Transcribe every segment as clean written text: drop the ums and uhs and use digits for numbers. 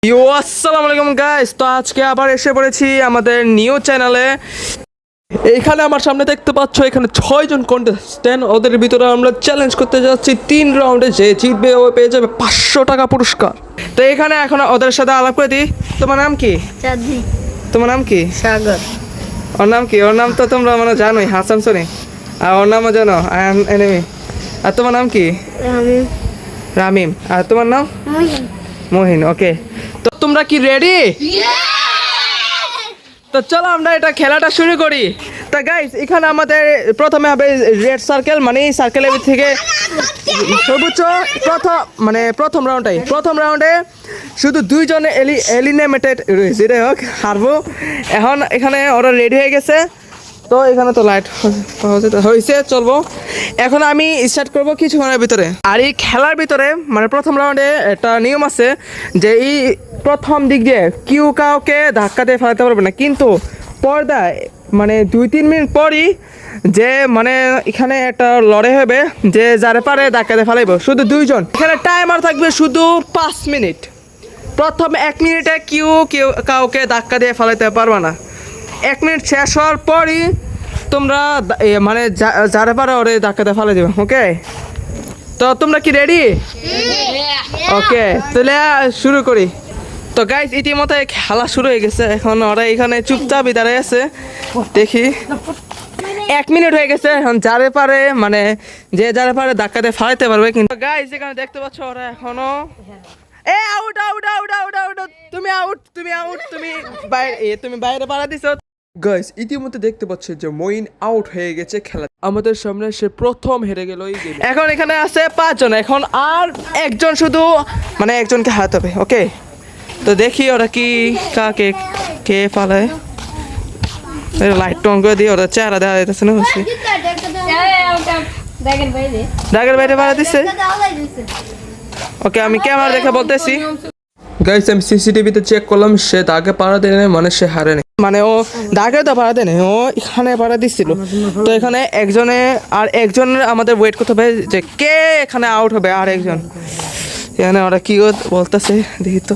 আসসালামু আলাইকুম গাইস, তো আজকে আবার এসে পড়েছি আমাদের নিউ চ্যানেলে। এইখানে আমার সামনে দেখতে পাচ্ছ, এখানে 6জন কন্টেস্ট্যান্ট, ওদের ভিতরে আমরা চ্যালেঞ্জ করতে যাচ্ছি 3 রাউন্ডে। যে জিতবে ও পেয়ে যাবে 500 টাকা পুরস্কার। তো এখানে এখন ওদের সাথে আলাপ করে দিই। তোমার নাম কি? চাঁদনি। তোমার নাম কি? সাগর। ওর নাম কি? ওর নাম তো তোমরা মানে জানোই, হাসান সোনি। আর ওর নামও জানো, আই এম এনিমি। আর তোমার নাম কি? রামিম। রামিম। আর তোমার নাম? মহিন। মহিন। ওকে, তো তোমরা কি রেডি? তো চলো আমরা এটা খেলাটা শুরু করি। তা গাইস, এখানে আমাদের প্রথমে হবে রেড সার্কেল, মানে এই সার্কেলের থেকে সর্বোচ্চ প্রথম রাউন্ডে শুধু 2 জন এলিমিনেটেড রয়েছে, যাই হোক হারবো। এখন এখানে ওরা রেডি হয়ে গেছে, তো এখানে তো লাইট হয়েছে, চলবো। এখন আমি স্টার্ট করব কিছুক্ষণের ভিতরে। আর এই খেলার ভিতরে মানে প্রথম রাউন্ডে একটা নিয়ম আছে যে এই প্রথম দিক দিয়ে কেউ কাউকে ধাক্কা দিয়ে ফেলাতে পারবে না, কিন্তু পর্দায় মানে 2-3 মিনিট পরই যে মানে এখানে একটা লড়াই হবে, যে যারে পারে ধাক্কা দিয়ে ফেলাইব শুধু 2 জন। এখানে টাইমার থাকবে শুধু 5 মিনিট। প্রথম 1 মিনিটে কেউ কাউকে ধাক্কা দিয়ে ফেলাইতে পারবে না। 1 মিনিট শেষ হওয়ার পরই তোমরা মানে যারে পারে ওরে ধাক্কাতে ফেলে দিবে। ওকে, তো তোমরা কি রেডি? ওকে, তাহলে শুরু করি। তো গাইস, ইতিমধ্যে খেলা শুরু হয়ে গেছে। এখন ওরা এখানে চুপচাপ দাঁড়ায় আছে, দেখি 1 মিনিট হয়ে গেছে। এখন যারে পারে মানে যারে পারে ধাক্কাতে ফেলাইতে পারবে। কিন্তু গাইস, এখানে দেখতে পাচ্ছ ওরা এখনো out out out out out. তুমি আউট, তুমি বাইরে পাড়া দিছো। গাইস, ইতিমধ্যে দেখতে পাচ্ছেন যে মইন আউট হয়ে গেছে খেলা। আমাদের সামনে সে প্রথম হেরে গেল এই গেমে। এখন এখানে আছে 5 জন, এখন আর একজন শুধু মানে একজনকে হারাতে হবে। ওকে, তো দেখি ওরা কি কে পালায়। লাইট টন করে দিয়ে ওরা চেহারা দেওয়া যাইতেছে না। দাগের বাইরে পাড়া দিচ্ছে। ওকে, আমি ক্যামেরা দেখে বলতেছি। গাইস, আমি সিসিটিভিতে চেক করলাম, সে দাগে পাড়া দেয় না, মানে সে হারেনি। মানে ও দাগে তো পাড়া দেয় না, ও এখানে পাড়া দিচ্ছিল। তো এখানে একজনের আমাদের ওয়েট করতে হবে যে কে এখানে আউট হবে। আর একজন এখানে ওরা কি বলতেছে দেখি তো।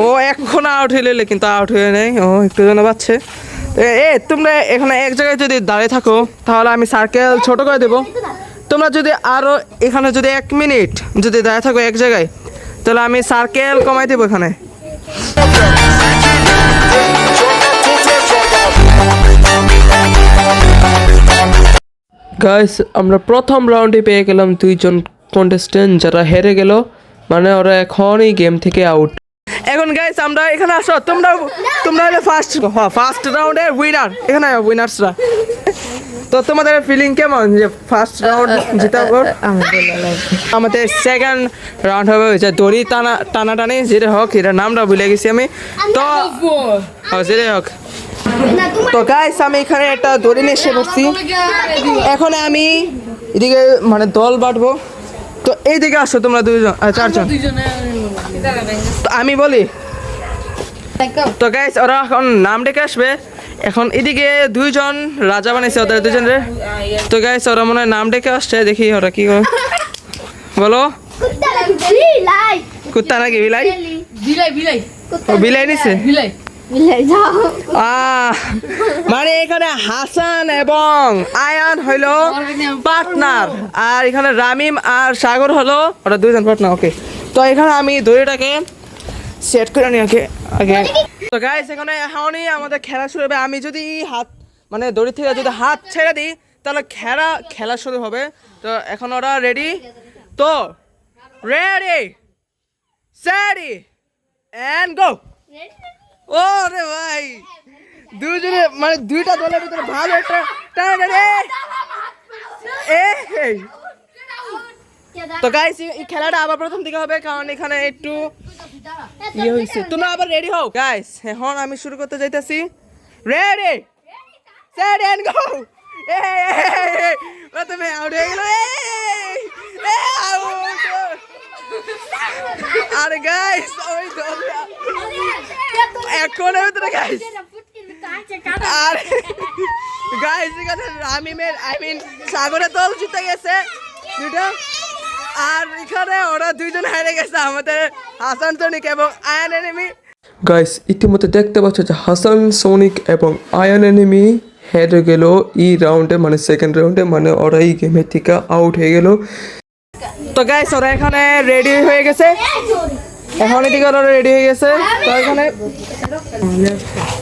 ও এখন আউট হইলে, কিন্তু আউট হয়ে নেই, ও একটু জন পাচ্ছে। তোমরা এখানে এক জায়গায় যদি দাঁড়িয়ে থাকো তাহলে আমি সার্কেল ছোট করে দেবো। তোমরা যদি আরও এখানে যদি 1 মিনিট যদি দাঁড়িয়ে থাকো এক জায়গায়, তাহলে আমি সার্কেল কমাই দেবো এখানে। গাইস, আমরা প্রথম রাউন্ডে পেয়ে গেলাম 2 জন কন্টেস্ট্যান্ট যারা হেরে গেল, মানে ওরা এখন এই গেম থেকে আউট। এখন গাইস, আমরা এখানে আসো, তোমরা হলে ফার্স্ট রাউন্ডের উইনার। এখানে উইনার্সরা। তো তোমাদের ফিলিং কেমন যে ফার্স্ট রাউন্ড জিতা? আমাদের সেকেন্ড রাউন্ড হবে যে দড়ি টানাটানি, যেটা হোক, এটা নামটা ভুলে গেছি আমি। তো যেটাই হোক, তো গাইস আমি এখানে একটা দড়ি নিয়ে এসে পড়ছি। এখন আমি এদিকে মানে দল বাঁটবো। তো এইদিকে আসো তোমরা 2 জন 4 জন। তো আমি বলি, তো গাইস ওরা এখন নাম ডেকে আসবে। এখন এদিকে 2 জন রাজা বানাইছে ওদের 2 জনের। তো গাইস ওরা মনে হয় নাম ডেকে আসছে, দেখি ওরা কি করে। বলো। কুত্তা নাকি বিলাই? বিলাই নিছে। মানে এখানে হাসান এবং আয়ান হইল পার্টনার, আর এখানে রামিম আর সাগর হলো ওরা 2 জন পার্টনার। ওকে, তো এখানে আমি দড়িটাকে সেট করে নিই আগে। তো গাইস, এখনই আমাদের খেলা শুরু হবে। আমি যদি হাত মানে দড়ি থেকে যদি হাত ছেড়ে দিই তাহলে খেলা শুরু হবে। তো এখন ওরা রেডি? তো রেডি সেডি এন্ড গো। ও রে ভাই, 2 জনে মানে 2টা দলের ভিতরে ভালো একটা তো গাইস, এই খেলাটা আবার প্রথম দিকে হবে, কারণ এখানে একটু ইয়ে হয়েছে। তোমরা আবার রেডি হও গাইস। এখন আমি শুরু করতে যাইতেছি। Ready set and go. প্রথমে আউট হয়ে গেল। আরে গাইস, ওই এখন ভিতরে গাইস, আর গাইস এখানে রামিমের সাগরের দল জিতে গেছে 2টা। আর এখানে ওরা দুইজন হেরে গেছে আমাদের হাসান সোনিক এবং আয়ান এনিমি। গাইস ইতিমধ্যে দেখতে পাচ্ছ যে হাসান সোনিক এবং আয়ান এনিমি হেরে গেল এই রাউন্ডে, মানে সেকেন্ড রাউন্ডে, মানে ওরা এই গেমের থেকে আউট হয়ে গেল। তো গাইস ওরা এখানে রেডি হয়ে গেছে, এখন এদিকে ওরা রেডি হয়ে গেছে। তো এখানে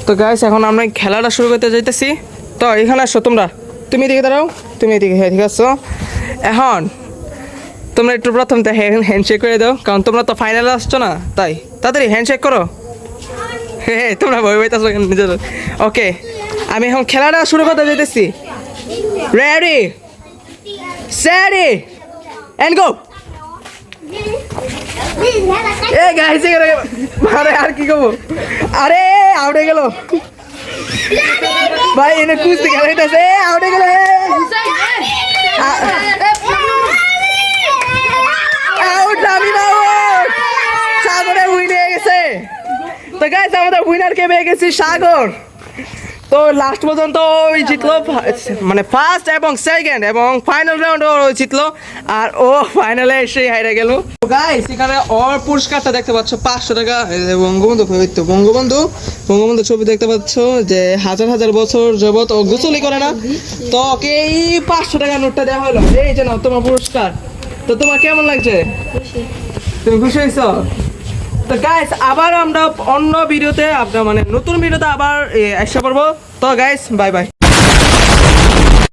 তো গাইস এখন আমরা খেলাটা শুরু করতে যাইতেছি। তো এখানে আসো তোমরা, তুমি এদিকে দাঁড়াও, তুমি এদিকে, হ্যাঁ ঠিক আছে। এখন তোমরা একটু প্রথম তো হ্যান্ডশেক করে দাও, কারণ তোমরা তো ফাইনালে আসছো না, তাই তাড়াতাড়ি হ্যান্ডশেক করো। হ্যাঁ তোমরা ভয় পাইতেছো নিজের। ওকে আমি এখন খেলাটা শুরু করতে যাইতেছি। Ready set and go. এ গাইস আরে আর কি করবো, আরে আউটে গেল ভাই, এনে কুস্তি খেলাইতেছে, আউটে গেল, আউট আমি না, সাগরে উইন হয়ে গেছে। তো গাইস আমাদের উইনার কে পেয়ে গেছি সাগর। তো লাস্ট পর্যন্ত ওই জিতলো, মানে ফার্স্ট এবং সেকেন্ড এবং ফাইনাল রাউন্ড ওই জিতলো, আর ও ফাইনালে এসে হাইরে গেল। গাইস এখানে ওর পুরস্কারটা দেখতে পাচ্ছ 500 টাকা, বঙ্গবন্ধু বঙ্গবন্ধু বঙ্গবন্ধু ছবি দেখতে পাচ্ছ, যে হাজার হাজার বছর যাবত ও গোসলই করে না, তো ওকে এই 500 টাকা নোটটা দেওয়া হলো। এই যে নাও তোমার পুরস্কার। তো তোমার কেমন লাগছে, তুমি খুশি হয়েছো? তো গাইস আবার আমরা অন্য ভিডিওতে, আপনার মানে নতুন ভিডিওতে আবার এসে পড়বো। তো গাইস বাই বাই।